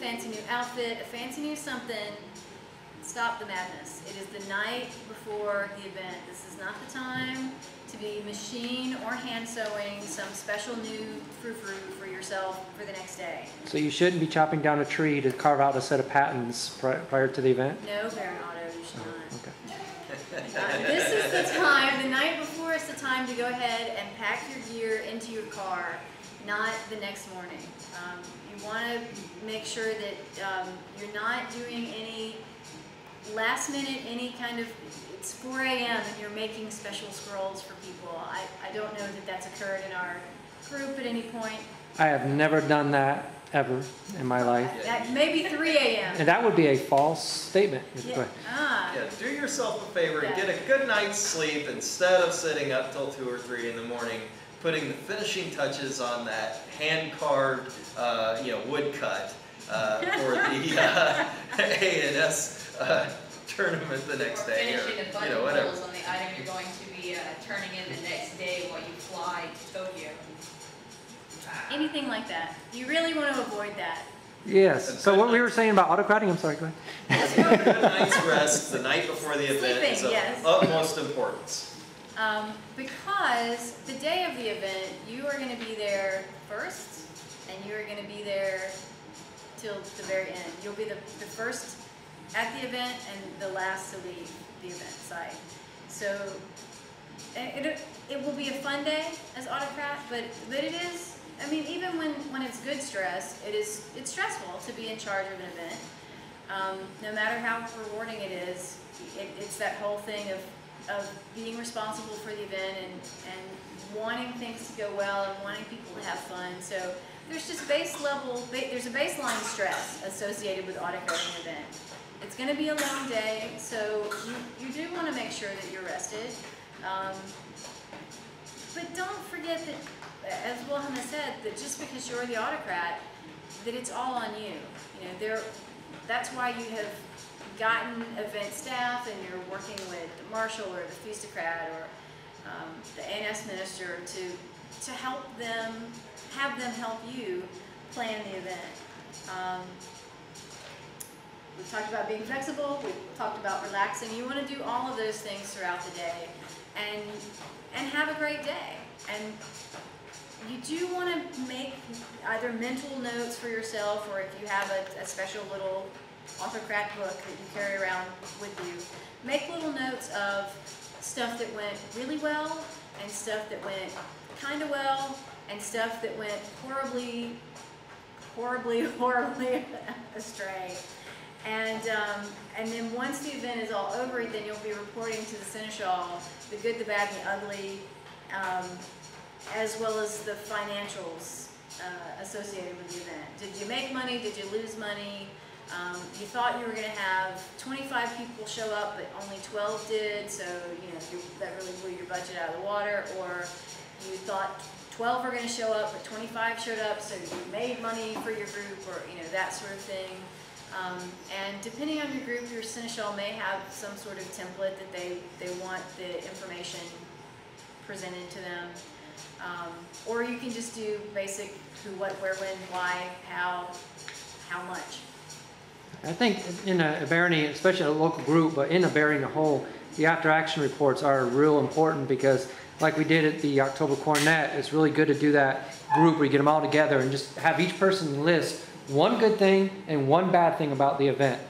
fancy new outfit, a fancy new something, stop the madness. It is the night before the event. This is not the time to be machine or hand sewing some special new frou-frou for yourself for the next day. So you shouldn't be chopping down a tree to carve out a set of patents prior to the event? No, Baron Otto, you should not. Okay. This is the time, the night before is the time to go ahead and pack your gear into your car, not the next morning. You want to make sure that you're not doing any last minute, any kind of, it's 4 a.m. and you're making special scrolls for people. I don't know that that's occurred in our group at any point. I have never done that ever in my life. Maybe 3 a.m. And that would be a false statement. Yeah. Yeah, do yourself a favor and get a good night's sleep instead of sitting up till 2 or 3 in the morning, putting the finishing touches on that hand-carved, woodcut for the A&S tournament the next day. Finishing the button holes on the item you're going to be turning in the next day while you fly to Tokyo. Anything like that. You really want to avoid that. Yes. So what we were saying about autocratting, I'm sorry, go ahead. A good night's rest the night before the event is of utmost importance. Because the day of the event, you are going to be there first, and you are going to be there till the very end. You'll be the first at the event and the last to leave the event site. So it will be a fun day as Autocrat, but it is. I mean, even when it's good stress, it's stressful to be in charge of an event. No matter how rewarding it is, it's that whole thing of being responsible for the event and wanting things to go well and wanting people to have fun. So there's just there's a baseline stress associated with autocratting an event. It's going to be a long day, so you do want to make sure that you're rested. But don't forget that, as Wilhelm has said, that just because you're the autocrat, that it's all on you. That's why you have gotten event staff and you're working with the marshal or the feastocrat or the A&S minister to help them, have them help you plan the event. We've talked about being flexible, we've talked about relaxing. You want to do all of those things throughout the day and have a great day. And you do want to make either mental notes for yourself, or if you have a special little Autocrat book that you carry around with you, make little notes of stuff that went really well and stuff that went kind of well and stuff that went horribly astray. And then once the event is all over, then you'll be reporting to the Seneschal the good, the bad, and the ugly, as well as the financials associated with the event. Did you make money? Did you lose money? You thought you were going to have 25 people show up, but only 12 did, so that really blew your budget out of the water. Or you thought 12 were going to show up, but 25 showed up, so you made money for your group, or that sort of thing. And depending on your group, your Seneschal may have some sort of template that they want the information presented to them. Or you can just do basic who, what, where, when, why, how much. I think in a barony, especially a local group, but in a barony a whole, the after action reports are real important, because like we did at the October Cornet, it's really good to do that group where you get them all together and just have each person list one good thing and one bad thing about the event.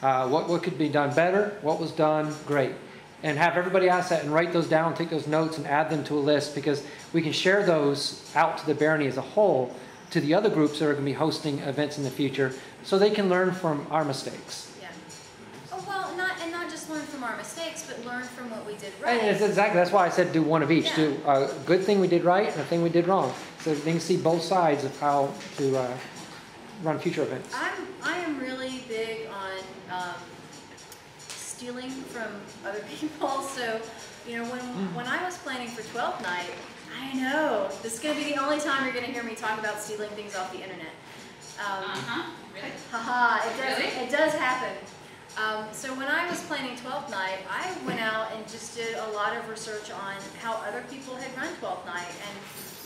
What could be done better, what was done great. And have everybody ask that and write those down, take those notes and add them to a list, because we can share those out to the barony as a whole, to the other groups that are going to be hosting events in the future, so they can learn from our mistakes. Yeah. Oh, well, not just learn from our mistakes, but learn from what we did right. And exactly, that's why I said do one of each. Yeah. Do a good thing we did right and a thing we did wrong, so they can see both sides of how to run future events. I am really big on stealing from other people. So, when I was planning for 12th night, I know this is going to be the only time you're going to hear me talk about stealing things off the internet. Really? Haha, Really? It does happen. So when I was planning 12th night, I went out and just did a lot of research on how other people had run 12th night and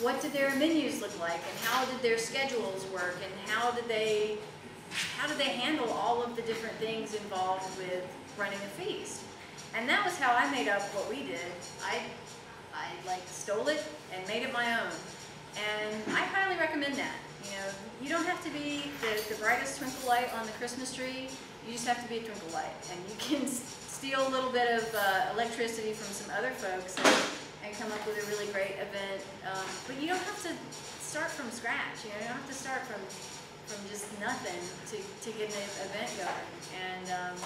what did their menus look like and how did their schedules work and how different things involved with running a feast. And that was how I made up what we did. I like stole it and made it my own. And I highly recommend that. You know, you don't have to be the brightest twinkle light on the Christmas tree. You just have to be a twinkle light. And you can steal a little bit of electricity from some other folks and come up with a really great event. But you don't have to start from scratch. You know, you don't have to start from just nothing to get an event going. And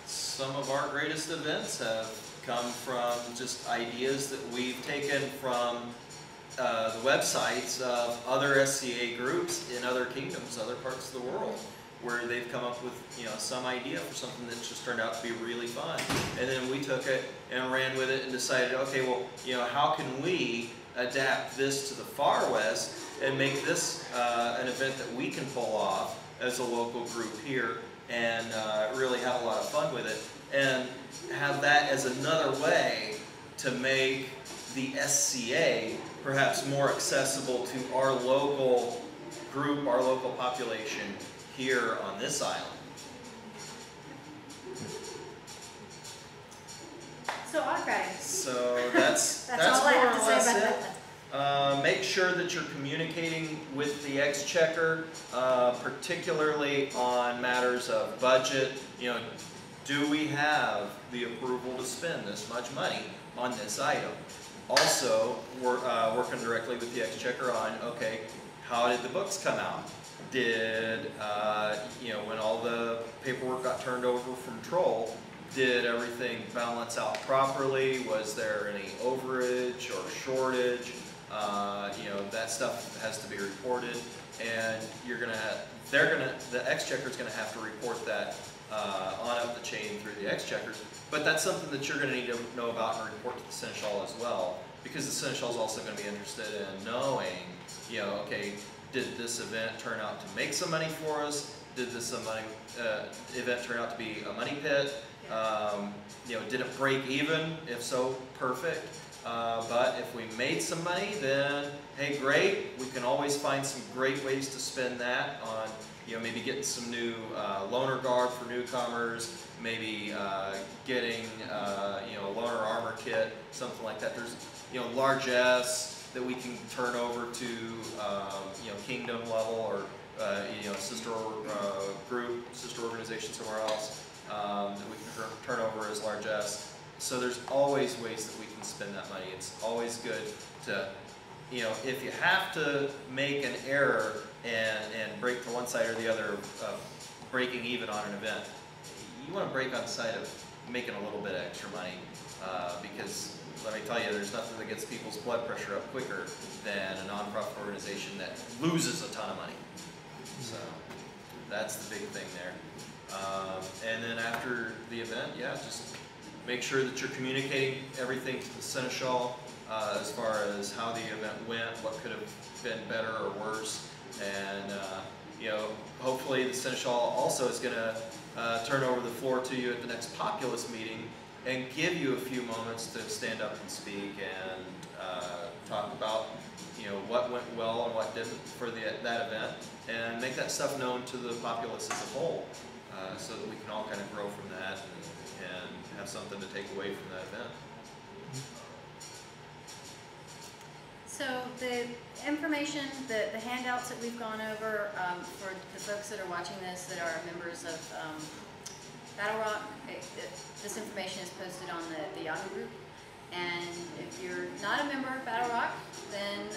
some of our greatest events have come from just ideas that we've taken from the websites of other SCA groups in other kingdoms, other parts of the world, where they've come up with, you know, some idea for something that just turned out to be really fun. And then we took it and ran with it and decided, okay, well, you know, how can we adapt this to the far west and make this an event that we can pull off as a local group here and really have a lot of fun with it, and have that as another way to make the SCA perhaps more accessible to our local group, our local population here on this island. so autocrating. So that's all I more have or to say less about it. that. Make sure that you're communicating with the exchequer, particularly on matters of budget. You know, do we have the approval to spend this much money on this item? Also, we're working directly with the exchequer on, okay, how did the books come out? Did, you know, when all the paperwork got turned over from Troll, did everything balance out properly? Was there any overage or shortage? You know, that stuff has to be reported, and the exchequer's gonna have to report that on up the chain through the exchequers. But that's something that you're gonna need to know about and report to the seneschal as well, because the seneschal is also gonna be interested in knowing, you know, okay, did this event turn out to make some money for us? Did this event turn out to be a money pit? You know, did it break even? If so, perfect. But if we made some money, then hey, great. We can always find some great ways to spend that on, you know, maybe getting some new loaner guard for newcomers, maybe getting, you know, a loaner armor kit, something like that. There's, you know, largesse that we can turn over to, you know, kingdom level or, you know, sister group, sister organization somewhere else that we can turn over as largesse. So there's always ways that we can spend that money. It's always good to, you know, if you have to make an error and break to one side or the other of breaking even on an event, you want to break on the side of making a little bit of extra money, because let me tell you, there's nothing that gets people's blood pressure up quicker than a nonprofit organization that loses a ton of money. So that's the big thing there. And then after the event, yeah, just make sure that you're communicating everything to the seneschal as far as how the event went, what could have been better or worse, and you know, hopefully the seneschal also is going to turn over the floor to you at the next populace meeting and give you a few moments to stand up and speak and talk about, you know, what went well and what didn't for that event, and make that stuff known to the populace as a whole, so that we can all kind of grow from that and have something to take away from that event. So the information, the handouts that we've gone over for the folks that are watching this that are members of Battle Rock, this information is posted on the Yahoo group. And if you're not a member of Battle Rock, then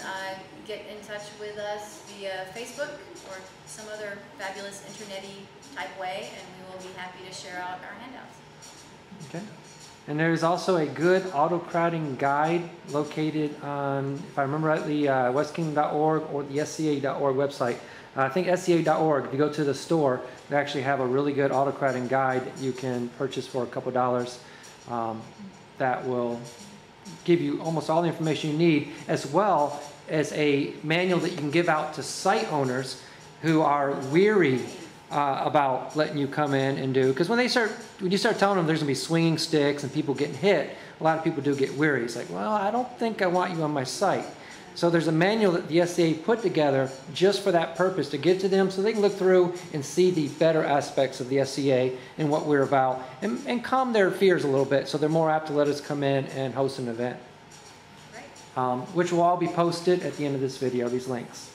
get in touch with us via Facebook or some other fabulous internet-y type way, and we will be happy to share out our handouts. Okay. And there's also a good autocratting guide located on, if I remember rightly, westkingdom.org or the SCA.org website. I think SCA.org, if you go to the store, they actually have a really good autocratting guide that you can purchase for a couple dollars that will give you almost all the information you need, as well as a manual that you can give out to site owners who are weary about letting you come in and do, because when you start telling them there's going to be swinging sticks and people getting hit, a lot of people do get weary. It's like, well, I don't think I want you on my site. So there's a manual that the SCA put together just for that purpose, to get to them so they can look through and see the better aspects of the SCA and what we're about, and calm their fears a little bit so they're more apt to let us come in and host an event. Right. Which will all be posted at the end of this video, these links.